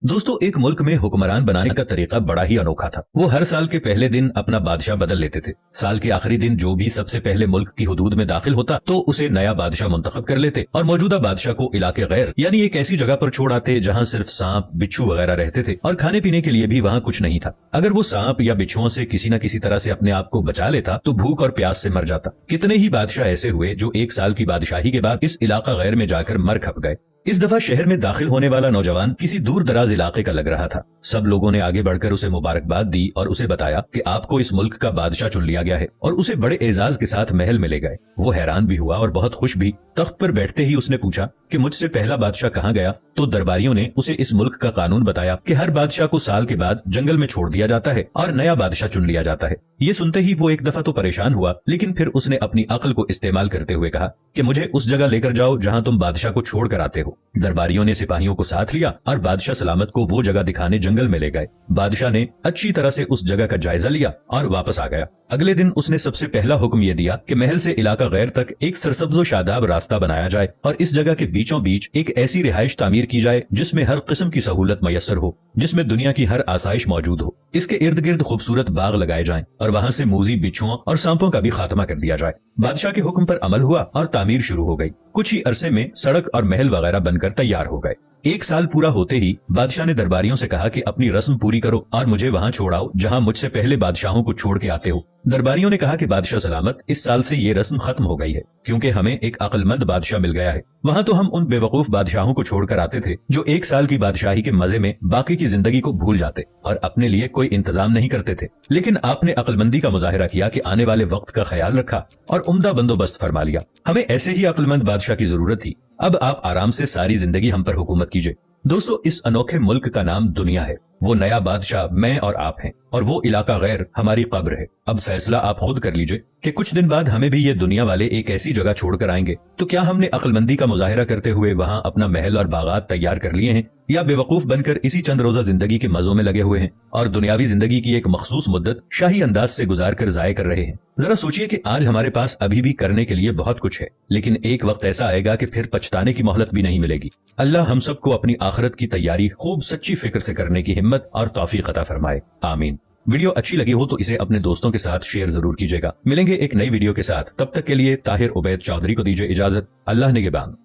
दोस्तों, एक मुल्क में हुक्मरान बनाने का तरीका बड़ा ही अनोखा था। वो हर साल के पहले दिन अपना बादशाह बदल लेते थे। साल के आखिरी दिन जो भी सबसे पहले मुल्क की हुदूद में दाखिल होता तो उसे नया बादशाह मुंतखब कर लेते और मौजूदा बादशाह को इलाके गैर यानी एक ऐसी जगह पर छोड़ आते जहाँ सिर्फ सांप बिच्छू वगैरह रहते थे और खाने पीने के लिए भी वहाँ कुछ नहीं था। अगर वो सांप या बिच्छुओं से किसी न किसी तरह से अपने आप को बचा लेता तो भूख और प्यास से मर जाता। कितने ही बादशाह ऐसे हुए जो एक साल की बादशाही के बाद इस इलाका गैर में जाकर मर खप गए। इस दफा शहर में दाखिल होने वाला नौजवान किसी दूर दराज इलाके का लग रहा था। सब लोगों ने आगे बढ़कर उसे मुबारकबाद दी और उसे बताया कि आपको इस मुल्क का बादशाह चुन लिया गया है और उसे बड़े एजाज के साथ महल में ले गए। वो हैरान भी हुआ और बहुत खुश भी। तख्त पर बैठते ही उसने पूछा कि मुझसे पहला बादशाह कहाँ गया। तो दरबारियों ने उसे इस मुल्क का कानून बताया कि हर बादशाह को साल के बाद जंगल में छोड़ दिया जाता है और नया बादशाह चुन लिया जाता है। ये सुनते ही वो एक दफा तो परेशान हुआ, लेकिन फिर उसने अपनी अक्ल को इस्तेमाल करते हुए कहा कि मुझे उस जगह लेकर जाओ जहाँ तुम बादशाह को छोड़ कर आते हो। दरबारियों ने सिपाहियों को साथ लिया और बादशाह सलामत को वो जगह दिखाने जंगल में ले गए। बादशाह ने अच्छी तरह से उस जगह का जायजा लिया और वापस आ गया। अगले दिन उसने सबसे पहला हुक्म ये दिया कि महल से इलाका गैर तक एक सरसब्ज़ो शादाब रास्ता बनाया जाए और इस जगह के बीचों बीच एक ऐसी रिहाइश तामीर की जाए जिसमें हर किस्म की सहूलत मयसर हो, जिसमें दुनिया की हर आसाइश मौजूद हो। इसके इर्द गिर्द खूबसूरत बाग लगाए जाएं और वहाँ से मूजी बिच्छुओं और सांपों का भी खात्मा कर दिया जाए। बादशाह के हुक्म पर अमल हुआ और तामीर शुरू हो गई। कुछ ही अरसे में सड़क और महल वगैरह बनकर तैयार हो गए। एक साल पूरा होते ही बादशाह ने दरबारियों से कहा कि अपनी रस्म पूरी करो और मुझे वहाँ छोड़ाओ जहाँ मुझसे पहले बादशाहों को छोड़ के आते हो। दरबारियों ने कहा कि बादशाह सलामत, इस साल से ये रस्म खत्म हो गई है क्योंकि हमें एक अक्लमंद बादशाह मिल गया है। वहाँ तो हम उन बेवकूफ बादशाहों को छोड़कर आते थे जो एक साल की बादशाही के मजे में बाकी की जिंदगी को भूल जाते और अपने लिए कोई इंतजाम नहीं करते थे। लेकिन आपने अक्लमंदी का मुजाहिरा किया कि आने वाले वक्त का ख्याल रखा और उम्दा बंदोबस्त फरमा लिया। हमें ऐसे ही अक्लमंद बादशाह की जरूरत थी। अब आप आराम से सारी जिंदगी हम पर हुकूमत कीजिए। दोस्तों, इस अनोखे मुल्क का नाम दुनिया है। वो नया बादशाह मैं और आप हैं और वो इलाका गैर हमारी कब्र है। अब फैसला आप खुद कर लीजिए कि कुछ दिन बाद हमें भी ये दुनिया वाले एक ऐसी जगह छोड़कर आएंगे तो क्या हमने अक्लमंदी का मुजाहिरा करते हुए वहाँ अपना महल और बागात तैयार कर लिए हैं या बेवकूफ बनकर इसी चंद रोजा जिंदगी के मजों में लगे हुए हैं और दुनियावी जिंदगी की एक मखसूस मुद्दत शाही अंदाज से गुजार कर जाये कर रहे हैं। जरा सोचिए कि आज हमारे पास अभी भी करने के लिए बहुत कुछ है, लेकिन एक वक्त ऐसा आएगा कि फिर पछताने की मोहलत भी नहीं मिलेगी। अल्लाह हम सबको अपनी आखिरत की तैयारी खूब सच्ची फिक्र से करने की हिम्मत और तौफीक अता फरमाए। आमीन। वीडियो अच्छी लगी हो तो इसे अपने दोस्तों के साथ शेयर जरूर कीजिएगा। मिलेंगे एक नई वीडियो के साथ, तब तक के लिए ताहिर उबैद चौधरी को दीजिए इजाजत। अल्लाह निगहबान।